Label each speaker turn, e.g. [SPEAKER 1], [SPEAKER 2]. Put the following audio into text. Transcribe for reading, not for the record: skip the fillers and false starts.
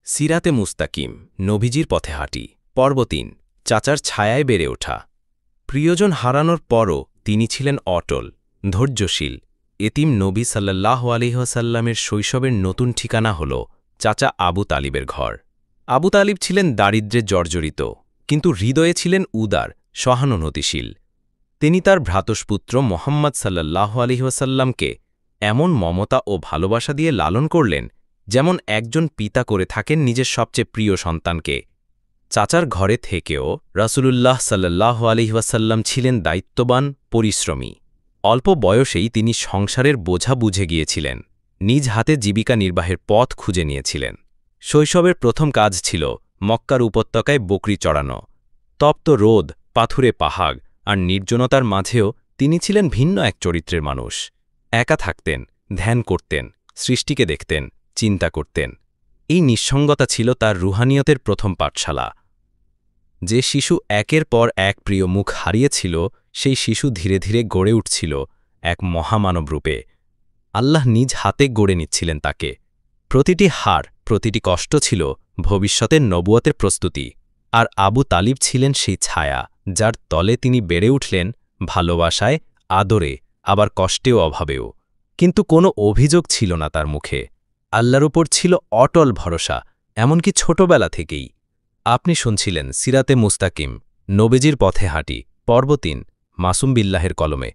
[SPEAKER 1] সিরাতে মুস্তাকিম, নবীজির পথে হাঁটি। পর্ব ৩। চাচার ছায়ায় বেড়ে ওঠা। প্রিয়জন হারানোর পরও তিনি ছিলেন অটল, ধৈর্যশীল। এতিম নবী সাল্লাল্লাহু আলাইহি ওয়াসাল্লামের শৈশবের নতুন ঠিকানা হল চাচা আবু তালিবের ঘর। আবু তালিব ছিলেন দারিদ্র্যে জর্জরিত, কিন্তু হৃদয়ে ছিলেন উদার, সহানুভূতিশীল। তিনি তার ভ্রাতুষ্পুত্র মোহাম্মদ সাল্লাল্লাহু আলাইহি ওয়াসাল্লামকে এমন মমতা ও ভালোবাসা দিয়ে লালন করলেন, যেমন একজন পিতা করে থাকেন নিজের সবচেয়ে প্রিয় সন্তানকে। চাচার ঘরে থেকেও রাসূলুল্লাহ সাল্লাল্লাহু আলাইহি ওয়াসাল্লাম ছিলেন দায়িত্ববান, পরিশ্রমী। অল্প বয়সেই তিনি সংসারের বোঝা বুঝে গিয়েছিলেন, নিজ হাতে জীবিকা নির্বাহের পথ খুঁজে নিয়েছিলেন। শৈশবের প্রথম কাজ ছিল মক্কার উপত্যকায় বকরি চড়ানো। তপ্ত রোদ, পাথুরে পাহাড় আর নির্জনতার মাঝেও তিনি ছিলেন ভিন্ন এক চরিত্রের মানুষ। একা থাকতেন, ধ্যান করতেন, সৃষ্টিকে দেখতেন, চিন্তা করতেন। এই নিঃসঙ্গতা ছিল তার রুহানিয়তের প্রথম পাঠশালা। যে শিশু একের পর এক প্রিয় মুখ হারিয়েছিল, সেই শিশু ধীরে ধীরে গড়ে উঠছিল এক মহামানব রূপে। আল্লাহ নিজ হাতে গড়ে নিচ্ছিলেন তাকে। প্রতিটি হার, প্রতিটি কষ্ট ছিল ভবিষ্যতের নবুয়তের প্রস্তুতি। আর আবু তালিব ছিলেন সেই ছায়া, যার তলে তিনি বেড়ে উঠলেন ভালোবাসায়, আদরে, আবার কষ্টেও অভাবেও। কিন্তু কোনো অভিযোগ ছিল না তার মুখে। আল্লাহর উপর ছিল অটল ভরসা, এমনকি ছোটবেলা থেকেই। আপনি শুনছিলেন সিরাতে মুস্তাকিম, নবীজির পথে হাঁটি, পর্ব ৩, মাসুম বিল্লাহের কলমে।